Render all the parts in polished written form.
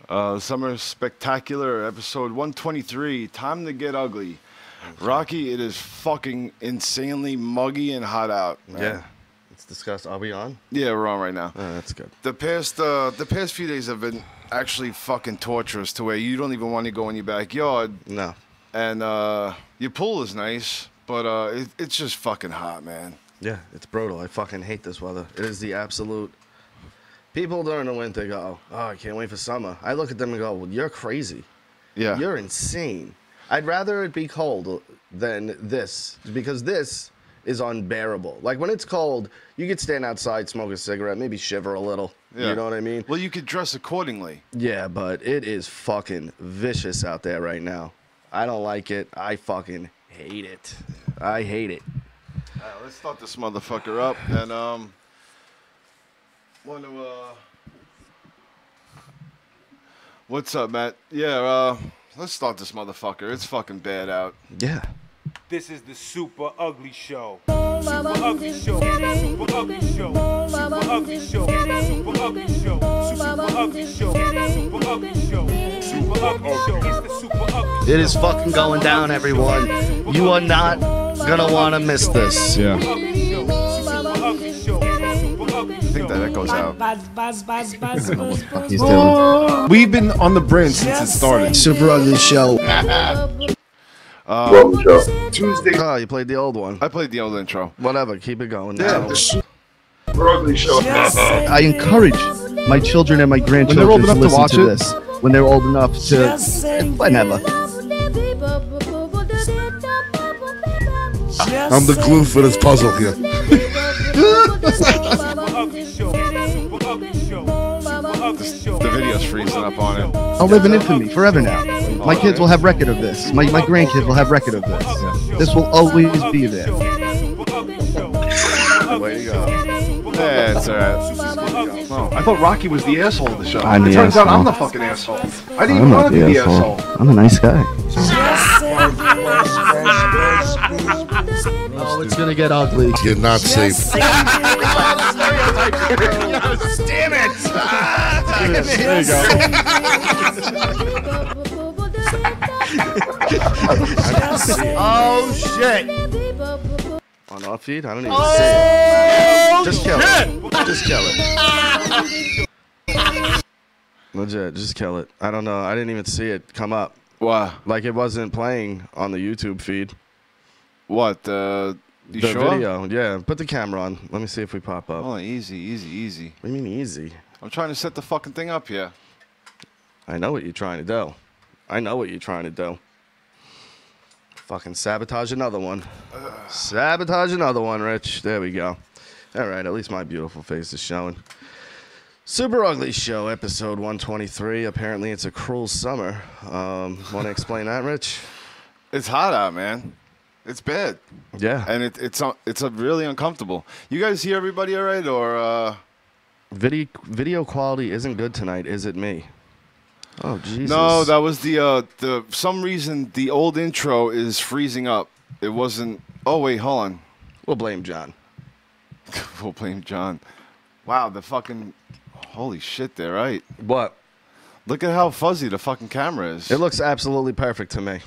Summer Spectacular, episode 123, Time to Get Ugly. Rocky, it is fucking insanely muggy and hot out, man. Yeah. Let's discuss. Are we on? Yeah, we're on right now. Oh, that's good. The past few days have been actually fucking torturous to where you don't even want to go in your backyard. No. And your pool is nice, but it's just fucking hot, man. Yeah, it's brutal. I fucking hate this weather. It is the absolute... People during the winter go, oh, I can't wait for summer. I look at them and go, well, you're crazy. Yeah. You're insane. I'd rather it be cold than this, because this is unbearable. Like, when it's cold, you could stand outside, smoke a cigarette, maybe shiver a little. Yeah. You know what I mean? Well, you could dress accordingly. Yeah, but it is fucking vicious out there right now. I don't like it. I fucking hate it. I hate it. All right, let's start this motherfucker up. And, what's up, Matt? Yeah, let's start this motherfucker. It's fucking bad out. Yeah. This is the Super Ugly Show. Super Ugly Show. Super Ugly Show. Super Ugly Show. Super Ugly Show. Super Ugly Show. Super Ugly Show. Super Ugly Show. It's the Super Ugly Show. It is fucking going down, everyone. You are not gonna want to miss this. Yeah. I think that echoes out. He's doing. We've been on the brink since it started. Super Ugly Show. Tuesday. Oh, you played the old one. I played the old intro. Whatever, keep it going. Yeah, Now. the Super Ugly Show. I encourage my children and my grandchildren old enough to listen watch to it? this. When they're old enough to, whenever. I'm the glue for this puzzle here. The video's freezing up on it. I'll live in infamy forever now. My kids will have record of this. My grandkids will have record of this. This will always be there. Way to go. Yeah, it's alright. Oh, I thought Rocky was the asshole of the show. I'm it the turns out asshole. I'm the fucking asshole. I didn't I'm even not want to the be the asshole. asshole. I'm a nice guy. Oh, it's gonna get ugly. You're not safe. Damn it! There you go. Oh, shit. On our feed? I don't even see it. Just kill it. Just kill it. Legit, just kill it. I don't know. I didn't even see it come up. Wow. Like, it wasn't playing on the YouTube feed. What? You The sure? video, yeah. Put the camera on. Let me see if we pop up. Oh, easy. What do you mean easy? I'm trying to set the fucking thing up here. I know what you're trying to do. I know what you're trying to do. Fucking sabotage another one. Sabotage another one, Rich. There we go. All right, at least my beautiful face is showing. Super Ugly Show, episode 123. Apparently, it's a cruel summer. Want to explain that, Rich? It's hot out, man. It's bad. Yeah. And it's really uncomfortable. You guys hear everybody all right, or? Video quality isn't good tonight, is it me? Oh, Jesus. No, that was the some reason the old intro is freezing up. It wasn't. Oh wait, hold on. We'll blame John. We'll blame John. Wow, the fucking holy shit! They're right. What? Look at how fuzzy the fucking camera is. It looks absolutely perfect to me.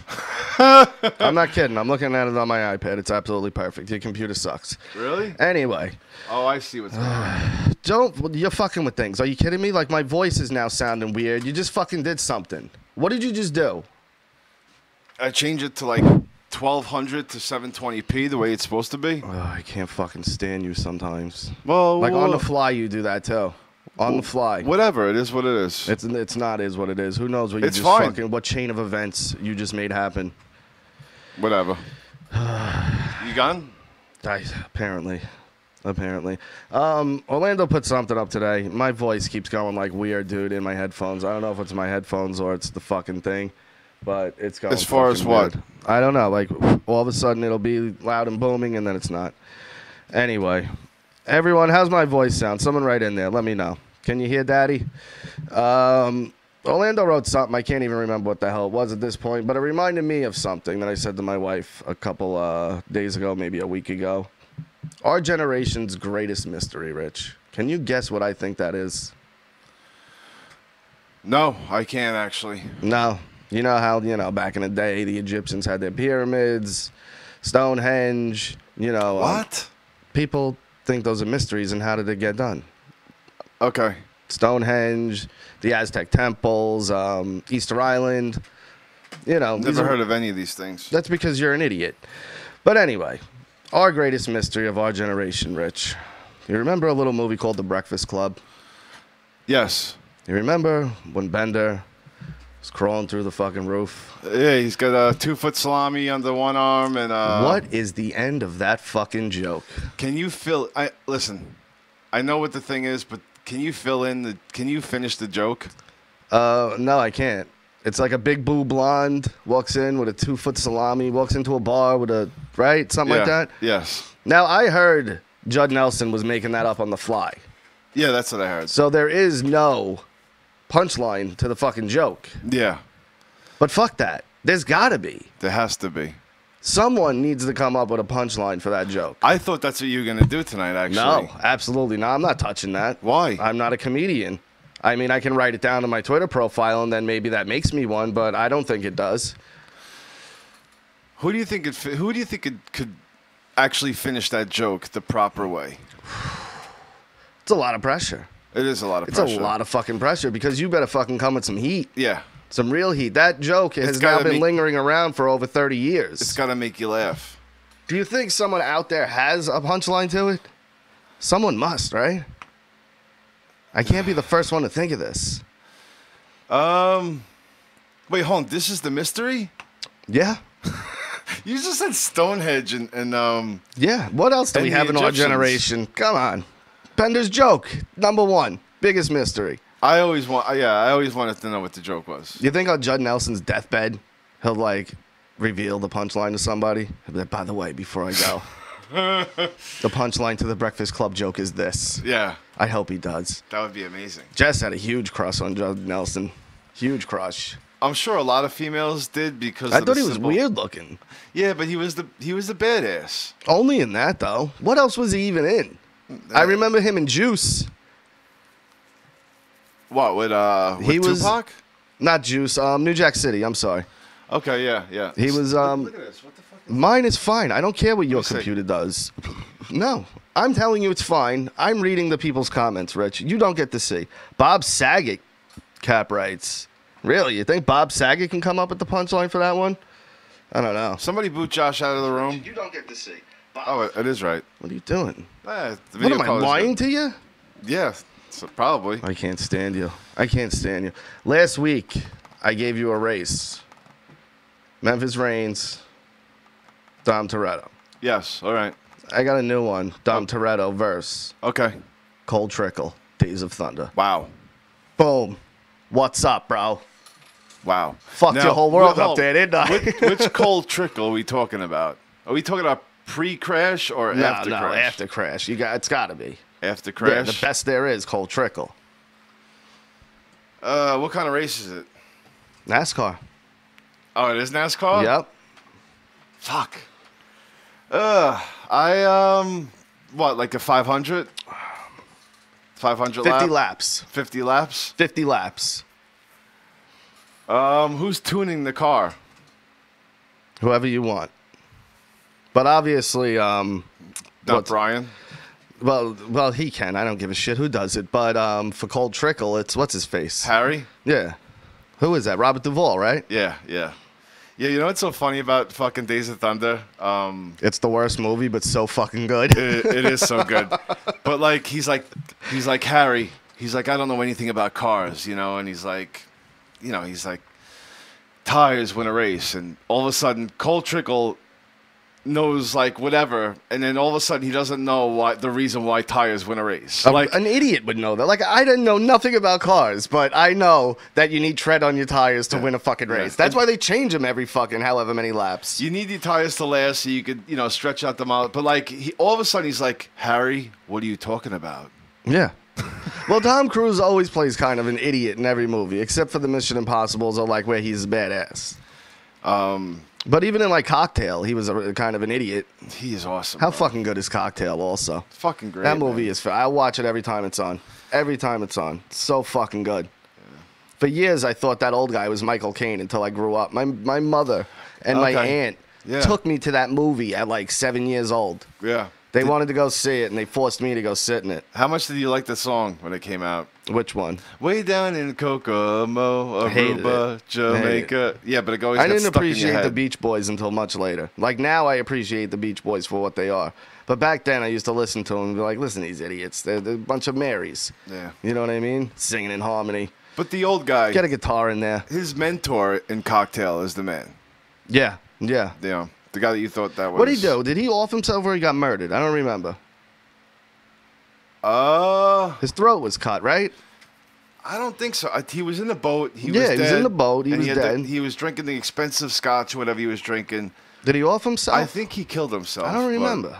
I'm not kidding. I'm looking at it on my iPad. It's absolutely perfect. Your computer sucks. Really? Anyway. Oh, I see what's going on. You're fucking with things. Are you kidding me? Like, my voice is now sounding weird. You just fucking did something. What did you just do? I changed it to like 1200 to 720p, the way it's supposed to be. Oh, I can't fucking stand you sometimes. Well, Like, on the fly, you do that, too. On the fly. Whatever, it is what it is. It's not is what it is. Who knows what you It's just fine. fucking, what chain of events you just made happen. Whatever. You gone? Apparently. Orlando put something up today. My voice keeps going like weird, dude, in my headphones. I don't know if it's my headphones or it's the fucking thing, but it's going As far as fucking what? weird. I don't know. Like, all of a sudden it'll be loud and booming, and then it's not. Anyway, everyone, how's my voice sound? Someone write in there. Let me know. Can you hear Daddy? Orlando wrote something. I can't even remember what the hell it was at this point, but it reminded me of something that I said to my wife a couple days ago, maybe a week ago. Our generation's greatest mystery, Rich. Can you guess what I think that is? No, I can't actually. No. You know how, back in the day, the Egyptians had their pyramids, Stonehenge, What? people think those are mysteries, and how did it get done? Okay. Stonehenge, the Aztec temples, Easter Island. Never heard of any of these things. That's because you're an idiot. But anyway, our greatest mystery of our generation, Rich. You remember a little movie called The Breakfast Club? Yes. You remember when Bender was crawling through the fucking roof? Yeah, he's got a 2-foot salami under one arm and What is the end of that fucking joke? Can you listen, I know what the thing is, but can you finish the joke? No, I can't. It's like a big blue blonde walks in with a 2-foot salami, walks into a bar with something like that? Yes. Now, I heard Judd Nelson was making that up on the fly. Yeah, that's what I heard. So there is no punchline to the fucking joke. Yeah. But fuck that. There's gotta be. There has to be. Someone needs to come up with a punchline for that joke. I thought that's what you were going to do tonight, actually. No, absolutely not. I'm not touching that. Why? I'm not a comedian. I mean, I can write it down in my Twitter profile, and then maybe that makes me one, but I don't think it does. Who do you think could actually finish that joke the proper way? It's a lot of pressure. It is a lot of pressure. It's a lot of fucking pressure because you better fucking come with some heat. Yeah. Some real heat. That joke has now been lingering around for over 30 years. It's got to make you laugh. Do you think someone out there has a punchline to it? Someone must, right? I can't be the first one to think of this. Wait, hold on. This is the mystery? Yeah. You just said Stonehenge and Yeah. What else do we have in our generation? Come on. Bender's joke, number one. Biggest mystery. I always wanted to know what the joke was. You think on Judd Nelson's deathbed, he'll reveal the punchline to somebody? He'll be like, by the way, before I go, the punchline to the Breakfast Club joke is this. Yeah. I hope he does. That would be amazing. Jess had a huge crush on Judd Nelson. Huge crush. I'm sure a lot of females did because I thought he was weird looking. Yeah, but he was the badass. Only in that though. What else was he even in? I remember him in Juice. What with Tupac? Not Juice. New Jack City. I'm sorry. Okay, yeah. He was. Look at this. What the fuck? Mine is fine. I don't care what your computer does. No, I'm telling you it's fine. I'm reading the people's comments, Rich. You don't get to see. Bob Saget, Cap writes. Really? You think Bob Saget can come up with the punchline for that one? I don't know. Somebody boot Josh out of the room. You don't get to see. Bob. Oh, it is right. What are you doing? The What video am I call is lying good. to you? Yeah, probably. I can't stand you. I can't stand you. Last week, I gave you a race. Memphis Reigns, Dom Toretto. Yes. All right. I got a new one. Dom Toretto verse. Okay. Cold Trickle, Days of Thunder. Wow. Boom. What's up, bro? Wow. Fucked Now, your whole world up there, didn't I? Which cold trickle are we talking about? Are we talking about pre-crash or after No, crash? after crash. It's got to be. After Yeah, crash? the best there is, Cold Trickle. What kind of race is it? NASCAR. Oh, it is NASCAR? Yep. Fuck. What, like a 500? 500 50 lap? laps. 50 laps? 50 laps. Who's tuning the car? Whoever you want. But obviously, Not Brian? Well, he can. I don't give a shit who does it. But for Cold Trickle, it's what's his face? Harry? Yeah. Who is that? Robert Duvall, right? Yeah. Yeah, you know what's so funny about fucking Days of Thunder? It's the worst movie, but so fucking good. It is so good. But he's like Harry. He's like, I don't know anything about cars, and he's like, tires win a race, and all of a sudden Cold Trickle knows whatever, and then all of a sudden he doesn't know the reason why tires win a race. An idiot would know that. I didn't know nothing about cars, but I know that you need tread on your tires to win a fucking race. That's why they change them every fucking however many laps. You need your tires to last so you could, stretch out the mile. But all of a sudden he's like, Harry, what are you talking about? Yeah. Well, Tom Cruise always plays kind of an idiot in every movie, except for the Mission Impossibles or where he's a badass. But even in Cocktail, he was kind of an idiot. He is awesome. How fucking good is Cocktail also? Fucking great. That movie is I watch it every time it's on. Every time it's on. It's so fucking good. For years, I thought that old guy was Michael Caine until I grew up. My mother and my aunt took me to that movie at like 7 years old. Yeah. They wanted to go see it, and they forced me to go sit in it. How much did you like the song when it came out? Which one? Way down in Kokomo, Aruba, Jamaica. Yeah, but it always I got didn't stuck in your appreciate the head. Beach Boys until much later. Like now, I appreciate the Beach Boys for what they are. But back then, I used to listen to them and be like, "Listen, to these idiots. They're a bunch of Marys." Yeah. You know what I mean? Singing in harmony. But the old guy, Get a guitar in there. his mentor in Cocktail is the man. Yeah, yeah. You know, the guy that you thought that was. What did he do? Did he off himself or he got murdered? I don't remember. His throat was cut, right? I don't think so. He was in the boat. He Yeah, was he was dead, in the boat. He and was had dead. he was drinking the expensive scotch, whatever he was drinking. Did he off himself? I think he killed himself. I don't but- remember.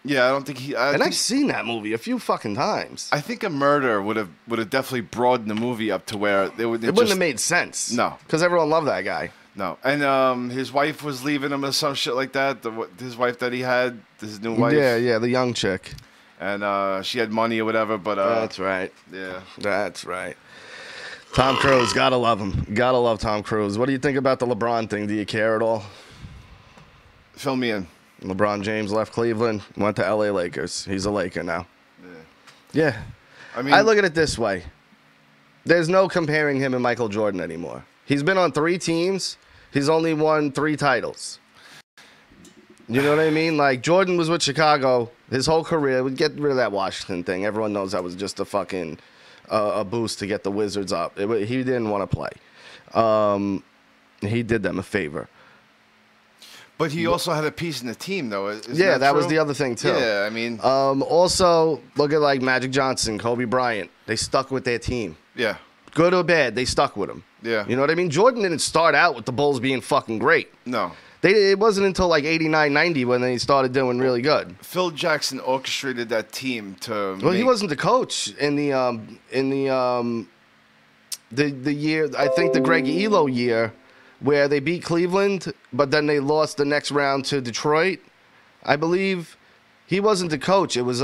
Yeah, I don't think he. And I've seen that movie a few fucking times. I think a murder would have definitely broadened the movie up to where they would. It wouldn't have made sense. No. Because everyone loved that guy. No, and his wife was leaving him or some shit like that. His wife that he had, his new wife. Yeah, the young chick. And she had money or whatever, but That's right. yeah. That's right. Tom Cruise, gotta love him. Gotta love Tom Cruise. What do you think about the LeBron thing? Do you care at all? Fill me in. LeBron James left Cleveland, went to LA Lakers. He's a Laker now. Yeah. I mean, I look at it this way. There's no comparing him and Michael Jordan anymore. He's been on 3 teams. He's only won 3 titles. You know what I mean? Like, Jordan was with Chicago his whole career. Would get rid of that Washington thing. Everyone knows that was just a fucking a boost to get the Wizards up. He didn't want to play. He did them a favor. but he also had a piece in the team, though. Isn't Yeah, that was true? the other thing, too. Yeah, I mean, Also, look at, like, Magic Johnson, Kobe Bryant. They stuck with their team. yeah, Good or bad, they stuck with him. yeah. You know what I mean? Jordan didn't start out with the Bulls being fucking great. No. It wasn't until like 89, 90 when they started doing really good. Phil Jackson orchestrated that team to. Well, he wasn't the coach in the year, I think the Greg Elo year, where they beat Cleveland, but then they lost the next round to Detroit. I believe he wasn't the coach. It was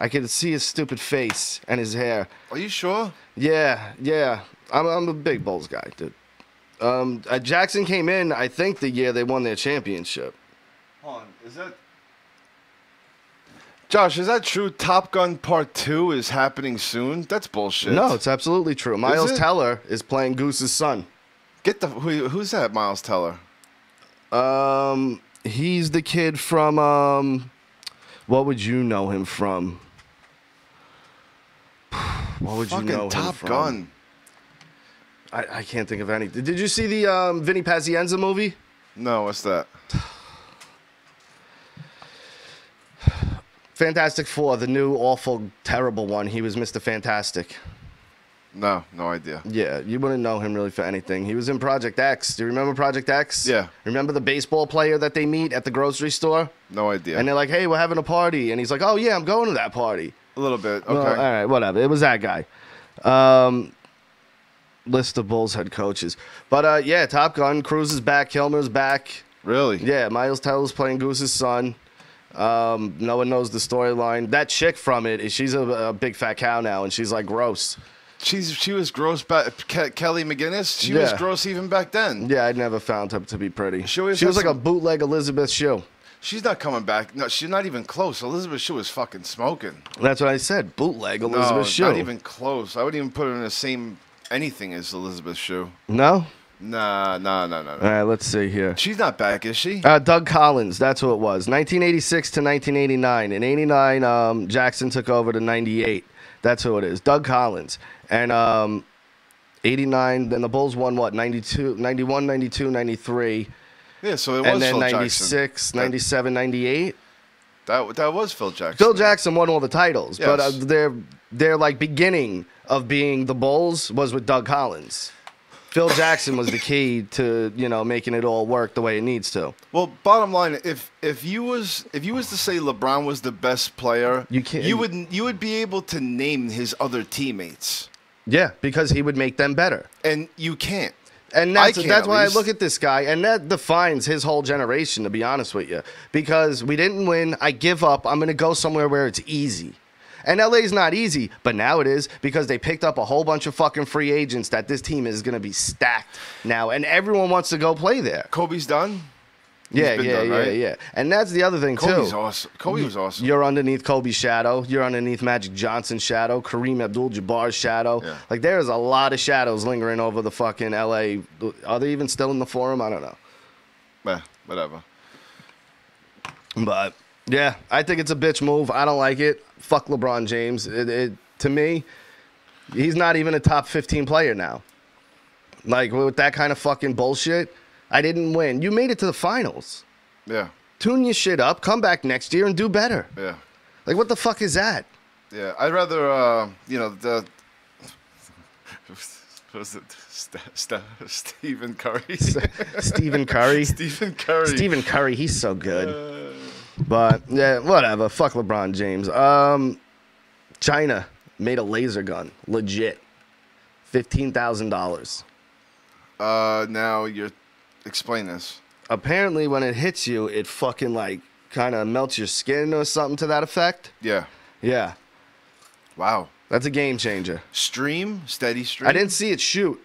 I could see his stupid face and his hair. Are you sure? Yeah. I'm a big Bulls guy, dude. Jackson came in, I think, the year they won their championship. Hold on, is that? Josh, is that true? Top Gun Part 2 is happening soon? That's bullshit. No, it's absolutely true. Miles it? Teller is playing Goose's son. Get the who's that? Miles Teller. He's the kid from what would you know him from? What would you Fucking know him Top from? Gun. I can't think of any. Did you see the Vinny Pazienza movie? No, what's that? Fantastic Four, the new awful terrible one. He was Mr. Fantastic. No idea. Yeah, you wouldn't know him really for anything. He was in Project X. Do you remember Project X? Yeah. Remember the baseball player that they meet at the grocery store? No idea. And they're like, hey, we're having a party. And he's like, oh, yeah, I'm going to that party. A little bit. Okay. Well, all right, whatever. It was that guy. List of Bulls head coaches. But, yeah, Top Gun. Cruise is back. Kilmer's back. Really? Yeah, Miles Teller's playing Goose's son. No one knows the storyline. That chick from it, she's a big fat cow now, and she's, like, gross. She was gross back. Kelly McGinnis. She was Yeah. gross even back then. Yeah, I'd never found her to be pretty. She always She was had like a some- bootleg Elizabeth Shue. She's not coming back. No, she's not even close. Elizabeth Shue was fucking smoking. That's what I said. Bootleg Elizabeth No, Shue. not even close. I wouldn't even put her in the same anything as Elizabeth Shue. No? Nah. All right, let's see here. She's not back, is she? Doug Collins, that's who it was. 1986 to 1989. In 89, Jackson took over to 98. That's who it is. Doug Collins. And 89, then the Bulls won what? 92, 91, 92, 93. Yeah, so it was And then Phil 96, Jackson. 97, 98. That was Phil Jackson. Phil Jackson won all the titles, but Yes. their like beginning of being the Bulls was with Doug Collins. Phil Jackson was the key to, making it all work the way it needs to. Well, bottom line, if you was to say LeBron was the best player, You can't- you would be able to name his other teammates, Yeah, because he would make them better. and you can't. And I that's can't, that's at why least. I look at this guy, and that defines his whole generation, to be honest with you. Because we didn't win, I give up, I'm going to go somewhere where it's easy. And LA's not easy, but now it is because they picked up a whole bunch of fucking free agents that this team is going to be stacked now. And everyone wants to go play there. Kobe's done? He's Yeah, been yeah, done, yeah, right? yeah. And that's the other thing, Kobe's too. awesome. Kobe was awesome. You're underneath Kobe's shadow. You're underneath Magic Johnson's shadow, Kareem Abdul-Jabbar's shadow. Yeah. Like, there's a lot of shadows lingering over the fucking LA. Are they even still in the Forum? I don't know. Whatever. But, yeah, I think it's a bitch move. I don't like it. Fuck LeBron James. To me, he's not even a top 15 player now. Like, with that kind of fucking bullshit, I didn't win. You made it to the finals. Yeah. Tune your shit up. Come back next year and do better. Yeah. Like, what the fuck is that? Yeah. I'd rather, the. Was it Stephen Curry? Stephen Curry. Stephen Curry. Stephen Curry, he's so good. But, yeah, whatever. Fuck LeBron James. China made a laser gun. Legit. $15,000. Now you're. Explain this. Apparently, when it hits you, it fucking, like, kind of melts your skin or something to that effect. Yeah. Yeah. Wow. That's a game changer. Steady stream? I didn't see it shoot.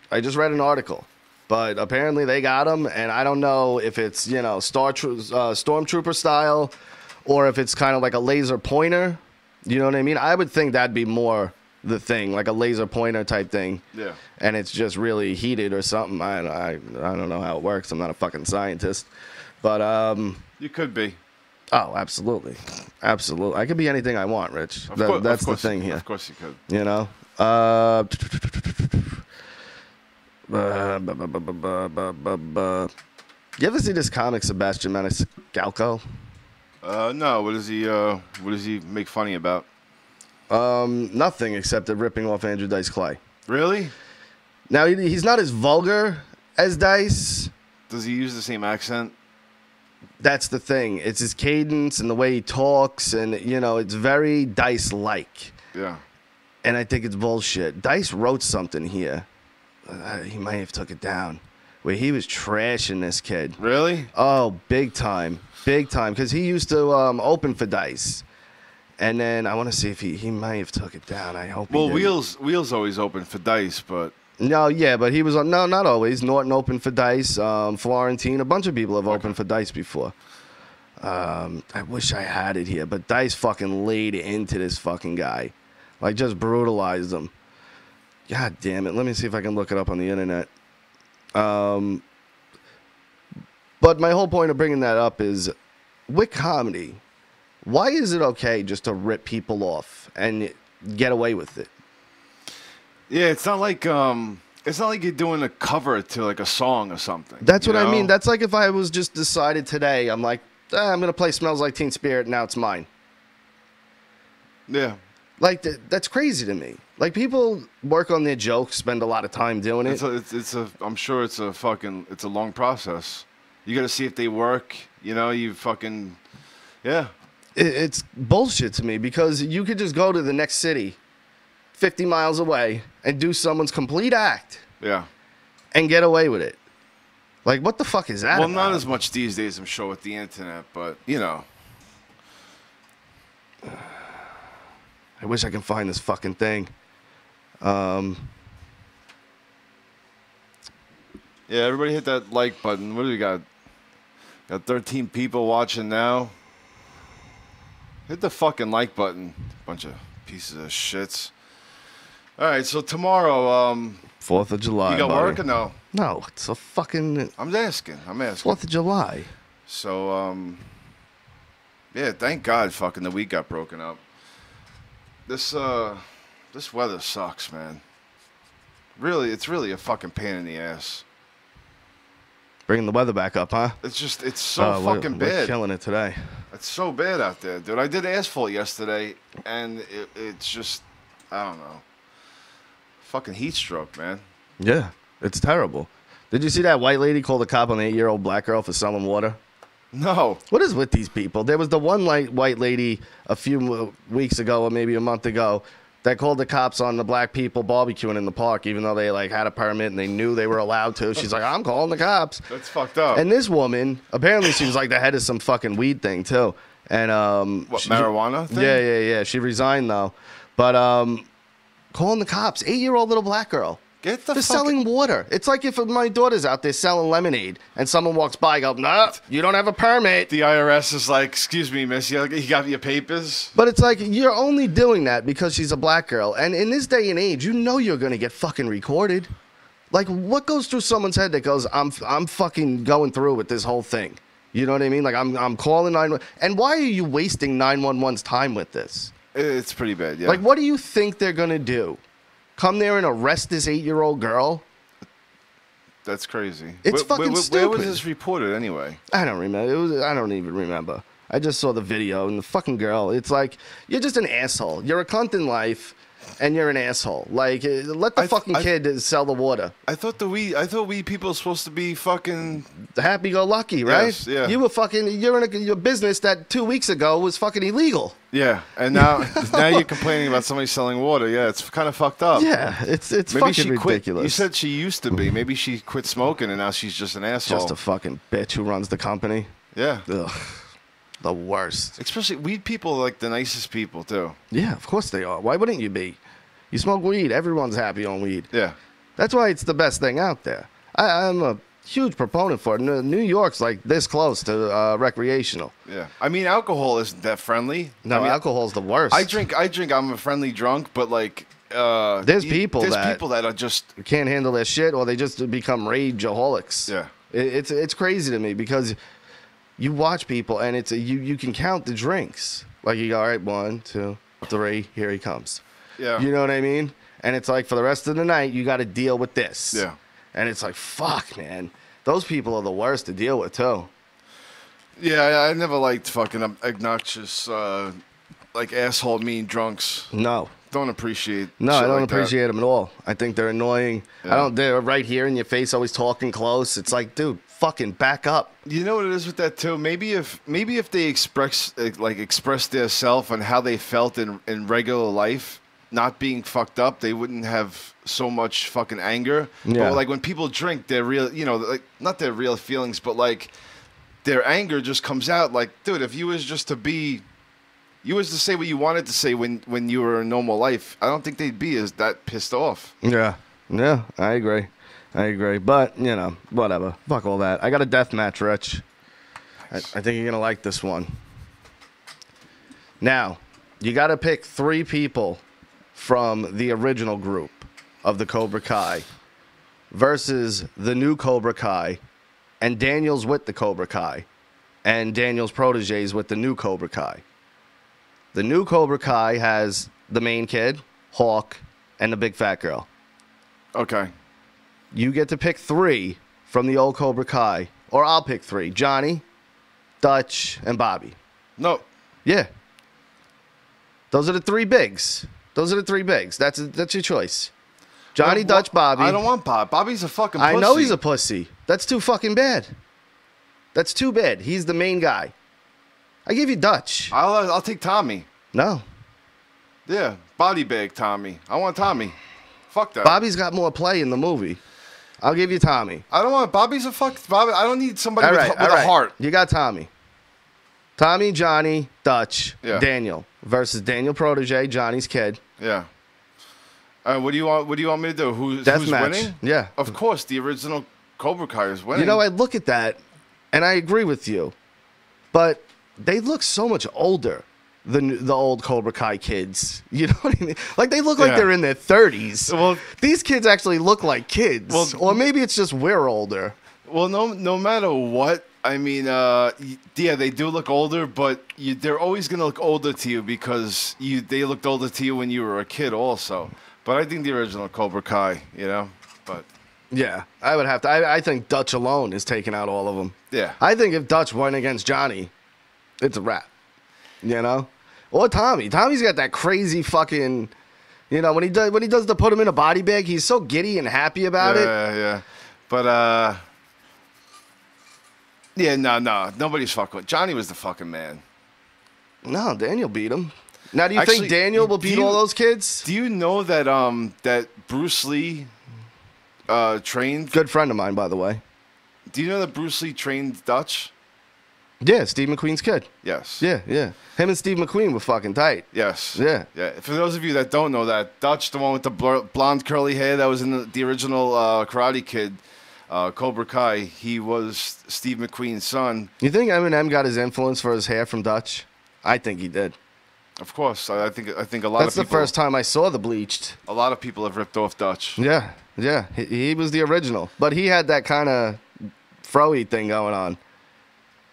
I just read an article. But apparently they got him, and I don't know if it's, Stormtrooper style or if it's kind of like a laser pointer. You know what I mean? I would think that'd be more the thing, like a laser pointer type thing. Yeah. And it's just really heated or something. I don't know how it works. I'm not a fucking scientist. But, You could be. oh, absolutely. Absolutely. I could be anything I want, Rich. That's the thing here. Of course you could. You know? You ever see this comic, Sebastian Maniscalco? No. What does he make funny about? Nothing except ripping off Andrew Dice Clay. Really? Now, he's not as vulgar as Dice. Does he use the same accent? That's the thing. It's his cadence and the way he talks, and, it's very Dice-like. Yeah. And I think it's bullshit. Dice wrote something here. He might have took it down. Where he was trashing this kid. Really? Oh, big time. Big time. Because he used to open for Dice. And then I want to see if he might have took it down. I hope he didn't. Wheels always open for Dice, but... No, yeah, but he was on... No, not always. Norton opened for Dice. Florentine. A bunch of people have opened for Dice before. I wish I had it here. But Dice fucking laid into this fucking guy. Like, just brutalized him. God damn it. Let me see if I can look it up on the internet. But my whole point of bringing that up is, with comedy, why is it okay just to rip people off and get away with it? Yeah, it's not like you're doing a cover to like a song or something. That's what you know? I mean. That's like if I was just decided today, I'm like, I'm going to play Smells Like Teen Spirit, now it's mine. Yeah. Like, that's crazy to me. Like, people work on their jokes, spend a lot of time doing it. I'm sure it's a long process. You got to see if they work. You fucking, yeah. It's bullshit to me because you could just go to the next city 50 miles away and do someone's complete act. Yeah. And get away with it. Like, what the fuck is that Well, about? not as much these days, I'm sure, with the internet, but, I wish I can find this fucking thing. Yeah, everybody hit that like button. What do we got? Got 13 people watching now. Hit the fucking like button. Bunch of pieces of shits. All right, so tomorrow, 4th of July. you got buddy. work or no? No, it's a fucking I'm asking. 4th of July. So, yeah, thank God fucking the week got broken up. This weather sucks, man. Really, it's really a fucking pain in the ass. Bringing the weather back up, huh? It's so fucking we're bad. Killing it today. It's so bad out there, dude. I did asphalt yesterday, and it's just, I don't know. Fucking heat stroke, man. Yeah, it's terrible. Did you see that white lady call the cop on an 8-year-old black girl for selling water? No. What is with these people? There was the one white lady a few weeks ago or maybe a month ago that called the cops on the black people barbecuing in the park, even though they had a permit and they knew they were allowed to. She's like, I'm calling the cops. That's fucked up. And this woman, apparently she was like the head of some fucking weed thing too. And What, marijuana thing? Yeah. She resigned though, but calling the cops. 8-year-old little black girl. Get the They're fuck. selling water. It's like if my daughter's out there selling lemonade and someone walks by, go, "Nah, you don't have a permit." The IRS is like, excuse me, miss, you got your papers? But it's like you're only doing that because she's a black girl, and in this day and age, you know you're gonna get fucking recorded. Like, what goes through someone's head that goes, I'm fucking going through with this whole thing. You know what I mean? Like, I'm calling 911. And why are you wasting 911's time with this? It's pretty bad, yeah. Like, what do you think they're going to do? Come there and arrest this 8-year-old girl? That's crazy. It's fucking stupid. Where was this reported anyway? I don't remember. I don't even remember. I just saw the video, and the fucking girl, it's like, you're just an asshole. You're a cunt in life, and you're an asshole. Like, let the fucking kid sell the water. I thought we people are supposed to be fucking happy-go-lucky, right? Yes, yeah. You were fucking. You're in your business that 2 weeks ago was fucking illegal. Yeah, and now you're complaining about somebody selling water. Yeah, it's kind of fucked up. Yeah, it's Maybe fucking she quit. ridiculous. You said she used to be. Maybe she quit smoking and now she's just an asshole. Just a fucking bitch who runs the company. Yeah. Ugh, the worst. Especially weed people are like the nicest people too. Yeah, of course they are. Why wouldn't you be? You smoke weed. Everyone's happy on weed. Yeah. That's why it's the best thing out there. I'm a huge proponent for it. New York's like this close to recreational. Yeah. I mean, alcohol isn't that friendly. No, I mean, alcohol's the worst. I drink. I'm a friendly drunk, but like, there's people that are just can't handle their shit, or they just become rageaholics. Yeah. It's crazy to me because you watch people and it's you can count the drinks. Like you go, all right, 1, 2, 3, here he comes. Yeah. You know what I mean? And it's like for the rest of the night, you got to deal with this. Yeah. And it's like, fuck, man. Those people are the worst to deal with, too. Yeah, I never liked fucking obnoxious, like asshole mean drunks. No. Don't appreciate. No, shit I don't like appreciate them at all. I think they're annoying. Yeah. They're right here in your face, always talking close. It's like, dude, fucking back up. You know what it is with that too? Maybe if they express their self and how they felt in regular life, not being fucked up, they wouldn't have so much fucking anger. Yeah. But like when people drink, their real, like not their real feelings, but like their anger just comes out. Like, dude, if you was just to be, you was to say what you wanted to say when you were in normal life, I don't think they'd be as that pissed off. Yeah. Yeah, I agree. But, whatever. Fuck all that. I got a death match, Rich. I think you're going to like this one. Now, you got to pick 3 people from the original group of the Cobra Kai versus the new Cobra Kai, and Daniel's with the Cobra Kai, and Daniel's proteges with the new Cobra Kai. The new Cobra Kai has the main kid, Hawk, and the big fat girl. Okay. You get to pick 3 from the old Cobra Kai, or I'll pick 3. Johnny, Dutch, and Bobby. No. Yeah. Those are the 3 bigs. That's your choice. Johnny, Dutch, Bobby. I don't want Bob. Bobby's a fucking pussy. I know he's a pussy. That's too fucking bad. That's too bad. He's the main guy. I give you Dutch. I'll take Tommy. No. Yeah, body bag Tommy. I want Tommy. Fuck that. Bobby's got more play in the movie. I'll give you Tommy. I don't want Bobby's a fuck. Bobby. I don't need somebody with a heart. You got Tommy. Tommy, Johnny, Dutch, Daniel versus Daniel protege, Johnny's kid. Yeah. What do you want? What do you want me to do? Who's match. winning? Yeah. Of course, the original Cobra Kai is winning. I look at that, and I agree with you, but they look so much older than the old Cobra Kai kids. You know what I mean? Like they look like they're in their 30s. Well, these kids actually look like kids. Well, or maybe it's just we're older. Well, no matter what. I mean, yeah, they do look older, but they're always gonna look older to you because they looked older to you when you were a kid, also. But I think the original Cobra Kai, but yeah, I would have to. I think Dutch alone is taking out all of them. Yeah, I think if Dutch won against Johnny, it's a wrap. Or Tommy. Tommy's got that crazy fucking, when he does to put him in a body bag, he's so giddy and happy about it. Yeah, but yeah, no, nobody's fucking with Johnny. Was the fucking man. No, Daniel beat him. Now, do you think Daniel will beat all those kids? Do you know that that Bruce Lee trained? Good friend of mine, by the way. Do you know that Bruce Lee trained Dutch? Yeah, Steve McQueen's kid. Yes. Yeah. Him and Steve McQueen were fucking tight. Yes. Yeah. Yeah. For those of you that don't know that, Dutch, the one with the blonde curly hair that was in the original Karate Kid, Cobra Kai, he was Steve McQueen's son. You think Eminem got his influence for his hair from Dutch? I think he did. Of course. I think a lot That's of people. That's the first time I saw the bleached. A lot of people have ripped off Dutch. Yeah. He was the original. But he had that kind of fro-y thing going on.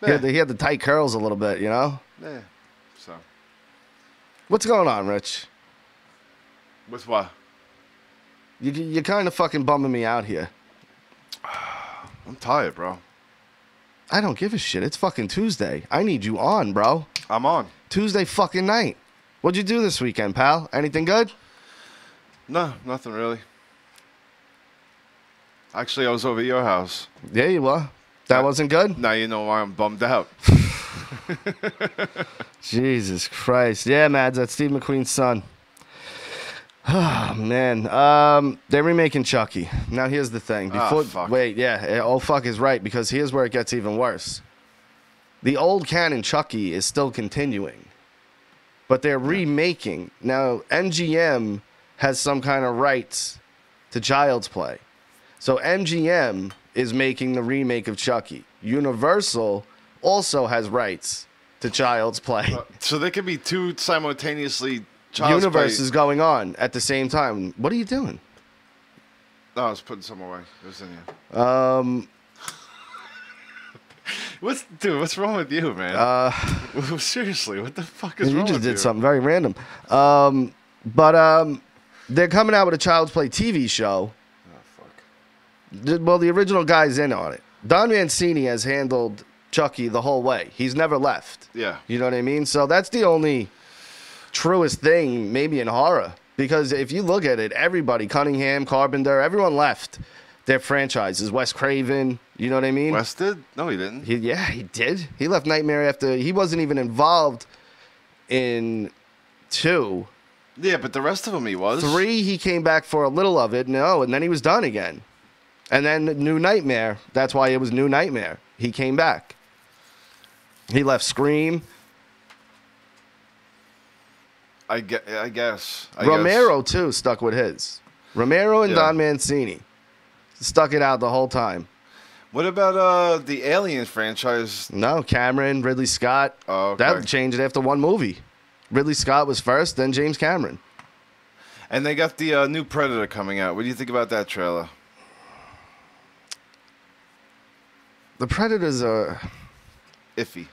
Yeah. He had the tight curls a little bit, you know? Yeah. So. What's going on, Rich? With what? You're kind of fucking bumming me out here. I'm tired, bro. I don't give a shit. It's fucking Tuesday. I need you on, bro. I'm on. Tuesday fucking night. What'd you do this weekend, pal? Anything good? No, nothing really. Actually, I was over at your house. Yeah, you were. That wasn't good? Now you know why I'm bummed out. Jesus Christ. Yeah, Mads, that's Steve McQueen's son. Oh, man. They're remaking Chucky. Now, here's the thing. Fuck. Wait, yeah. Oh, fuck is right, because here's where it gets even worse. The old canon Chucky is still continuing, but they're remaking. Now, MGM has some kind of rights to Child's Play. So MGM is making the remake of Chucky. Universal also has rights to Child's Play. So there could be two simultaneously Child's Universe Play. is going on at the same time. What are you doing? No, I was putting some away. It was in here. What's wrong with you, man? Seriously, what the fuck is You wrong just with you? did something very random. They're coming out with a Child's Play TV show. Oh, fuck. Well, the original guy's in on it. Don Mancini has handled Chucky the whole way. He's never left. Yeah. You know what I mean? So that's the only truest thing maybe in horror. Because if you look at it, everybody, Cunningham, Carpenter, everyone left their franchises. Wes Craven, you know what I mean? Wes did? No, he didn't. He did. He left Nightmare after. He wasn't even involved in 2. Yeah, but the rest of them he was. 3, he came back for a little of it. No, and then he was done again. And then New Nightmare. That's why it was New Nightmare. He came back. He left Scream. I guess. Romero, too, stuck with his. Romero and Yeah. Don Mancini stuck it out the whole time. What about the Alien franchise? No, Cameron, Ridley Scott. Oh, okay. That changed after one movie. Ridley Scott was first, then James Cameron. And they got the new Predator coming out. What do you think about that trailer? The Predators are... Iffy.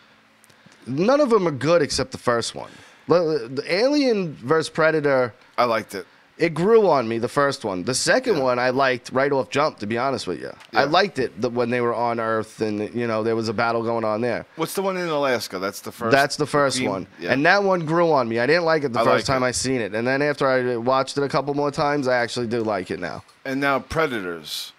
None of them are good except the first one. The Alien vs. Predator, I liked it. it grew on me, the first one. The second one I liked right off jump, to be honest with you. Yeah. I liked it when they were on Earth and, you know, there was a battle going on there. What's the one in Alaska? That's the first. That's the first Green- one. Yeah. And that one grew on me. I didn't like it the I first like time it. I seen it. And then after I watched it a couple more times, I actually do like it now. And now Predators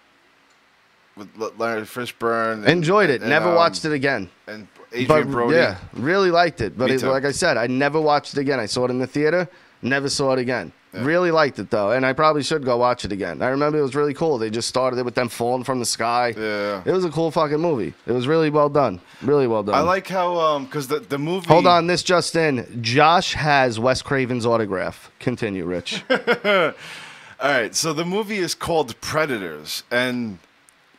with Larry Fishburne. And, Enjoyed it. and, Never watched it again. And Adrian Brody. Yeah, really liked it. But Me too. like I said, I never watched it again. I saw it in the theater, never saw it again. Yeah. Really liked it, though. And I probably should go watch it again. I remember it was really cool. They just started it with them falling from the sky. Yeah. It was a cool fucking movie. It was really well done. Really well done. I like how because the movie. Hold on, this just in. Josh has Wes Craven's autograph. Continue, Rich. All right, so the movie is called Predators, and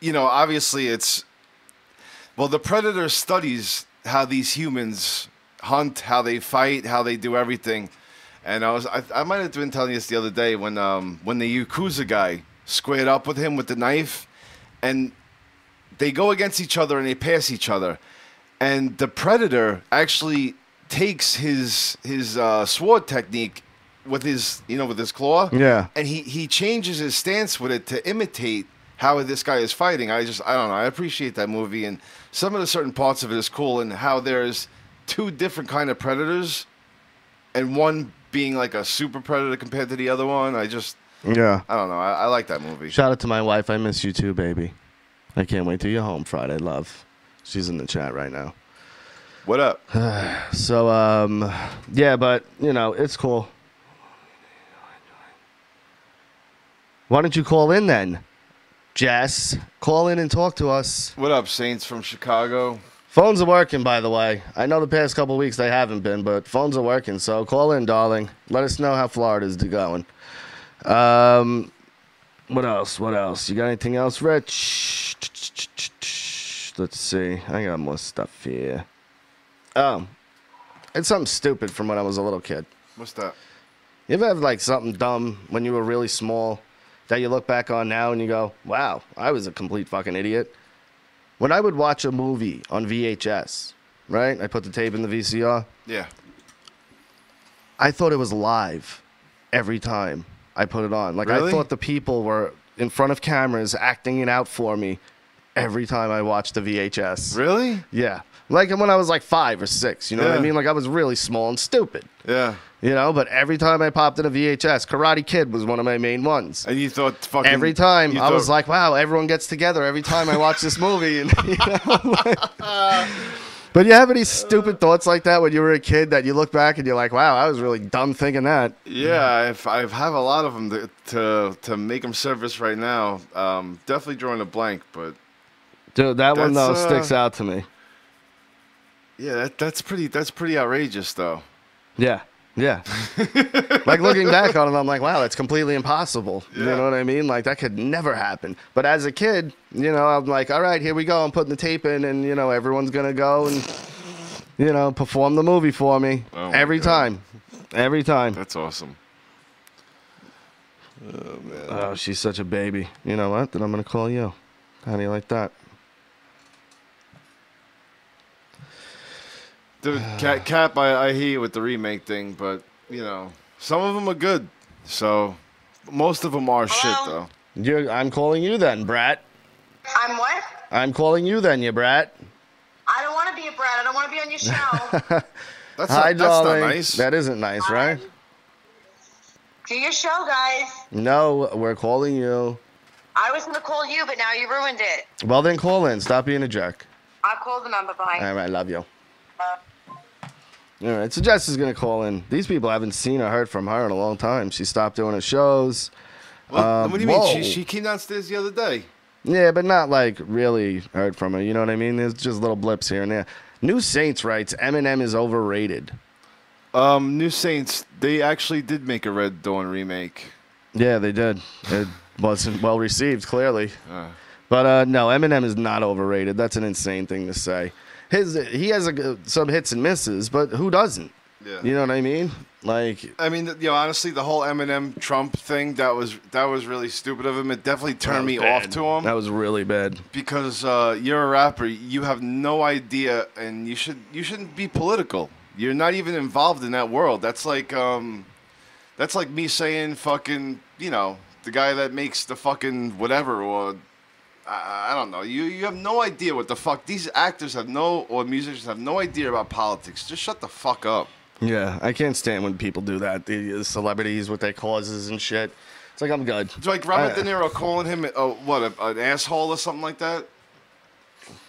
you know, obviously, the Predator studies how these humans hunt, how they fight, how they do everything. And I might have been telling you this the other day when the Yakuza guy squared up with him with the knife, and they go against each other and they pass each other, and the Predator actually takes his sword technique with his claw, Yeah. and he changes his stance with it to imitate how this guy is fighting. I don't know. I appreciate that movie, and some of the certain parts of it is cool, and how there's 2 different kind of predators, and one being like a super predator compared to the other one. Yeah. I don't know. I like that movie. Shout out to my wife. I miss you too, baby. I can't wait till you're home Friday, love. She's in the chat right now. What up? So, yeah, but, you know, it's cool. Why don't you call in then? Jess, call in and talk to us. What up, Saints from Chicago? Phones are working, by the way. I know the past couple weeks they haven't been, but phones are working. So call in, darling. Let us know how Florida's going. What else? What else? You got anything else, Rich? Let's see. I got more stuff here. Oh, it's something stupid from when I was a little kid. What's that? You ever have like something dumb when you were really small that you look back on now and you go, wow, I was a complete fucking idiot? When I would watch a movie on VHS, right? I put the tape in the VCR. Yeah. I thought it was live every time I put it on. Like, Really? I thought the people were in front of cameras acting it out for me every time I watched the VHS. Really? Yeah. Like when I was like 5 or 6, you know what I Yeah. mean? Like I was really small and stupid. Yeah. You know, but every time I popped in a VHS, Karate Kid was one of my main ones. And you thought fucking... Every time you I was thought- like, wow, everyone gets together every time I watch this movie. And, you know, like, but you have any stupid thoughts like that when you were a kid that you look back and you're like, wow, I was really dumb thinking that? Yeah, I have a lot of them to make them service right now. Definitely drawing a blank, but Dude, that one, though, That's, sticks out to me. yeah, that's pretty outrageous, though. Yeah. Yeah. Like looking back on it, I'm like, wow, that's completely impossible. You Yeah. know what I mean? Like that could never happen. But as a kid, you know, I'm like, all right, here we go. I'm putting the tape in and, you know, everyone's going to go and, you know, perform the movie for me. Oh, my Every God. time. Every time. That's awesome. Oh, she's such a baby. You know what? Then I'm going to call you. How do you like that? Dude, Cap, I hear you with the remake thing, but, you know, some of them are good. So, most of them are shit, though. I'm calling you then, brat. I'm what? I'm calling you then, you brat. I don't want to be a brat. I don't want to be on your show. That's Hi, not, that's darling. not nice. That isn't nice, right? Do your show, guys. No, we're calling you. I was going to call you, but now you ruined it. Well, then call in. Stop being a jerk. I'll call the number. Bye. All right, love you. All right, so Jess is going to call in. These people haven't seen or heard from her in a long time. She stopped doing her shows. What do you whoa. mean? She came downstairs the other day. Yeah, but not like really heard from her. You know what I mean? There's just little blips here and there. New Saints writes, Eminem is overrated. New Saints, they actually did make a Red Dawn remake. Yeah, they did. It wasn't well received, clearly. Uh. But no, Eminem is not overrated. That's an insane thing to say. He has some hits and misses, but who doesn't? Yeah. You know what I mean? Like, I mean, you know, honestly, the whole Eminem Trump thing, that was really stupid of him. It definitely turned me off to him. that was really bad. Because you're a rapper, you have no idea, and you shouldn't be political. You're not even involved in that world. That's like me saying fucking, you know, the guy that makes the fucking whatever, or I don't know. You have no idea what the fuck these actors or musicians have no idea about politics. Just shut the fuck up. Yeah, I can't stand when people do that. The celebrities with their causes and shit. It's like, I'm good. It's like Robert De Niro calling him an asshole or something like that.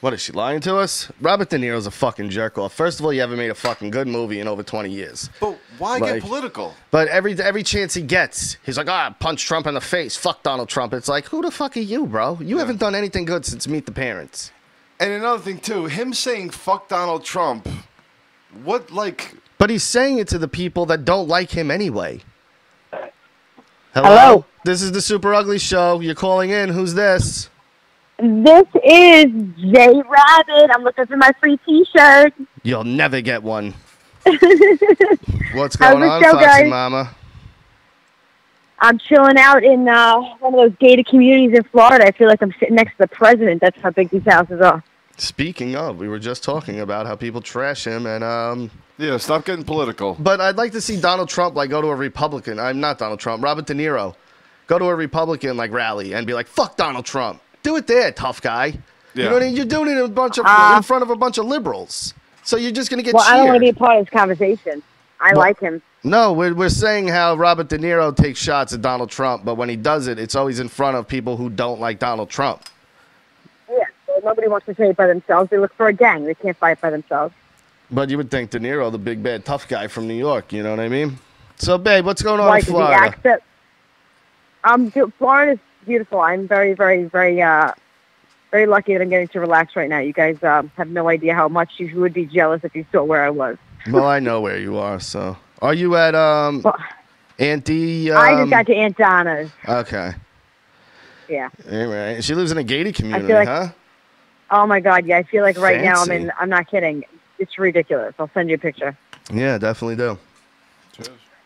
What, is she lying to us? Robert De Niro's a fucking jerk off. First of all, you haven't made a fucking good movie in over 20 years. But why Like- get political? But every chance he gets, he's like, punch Trump in the face. Fuck Donald Trump. It's like, who the fuck are you, bro? You haven't done anything good since Meet the Parents. And another thing too, him saying "fuck Donald Trump," what like? But he's saying it to the people that don't like him anyway. Hello? This is the Super Ugly Show. You're calling in. Who's this? This is Jay Rabbit. I'm looking for my free T-shirt. You'll never get one. What's How's going the on, show, Foxy guys? Mama? I'm chilling out in one of those gated communities in Florida. I feel like I'm sitting next to the president. That's how big these houses are. Speaking of, we were just talking about how people trash him, and Yeah, stop getting political. But I'd like to see Donald Trump like go to a Republican. I'm not Donald Trump. Robert De Niro, go to a Republican like rally and be like, "Fuck Donald Trump." Do it there, tough guy. Yeah. You know what I mean? You're doing it in front of a bunch of liberals. So you're just gonna get Well, I don't want to be a cheered. part of this conversation. I like him. No, we're saying how Robert De Niro takes shots at Donald Trump, but when he does it, it's always in front of people who don't like Donald Trump. Yeah, so nobody wants to fight by themselves. They look for a gang. They can't fight by themselves. But you would think De Niro, the big bad tough guy from New York. You know what I mean? So, babe, what's going on Why? in 'Cause Florida? Florida's beautiful. I'm very, very, very very lucky that I'm getting to relax right now. You guys have no idea how much you would be jealous if you saw where I was. Well, I know where you are, so. Are you at Well, Aunt D? I just got to Aunt Donna's. Okay. Yeah. All right. She lives in a gated community, like, huh? Oh my God, yeah. I feel like right now Fancy. I'm not kidding. It's ridiculous. I'll send you a picture. Yeah, definitely do.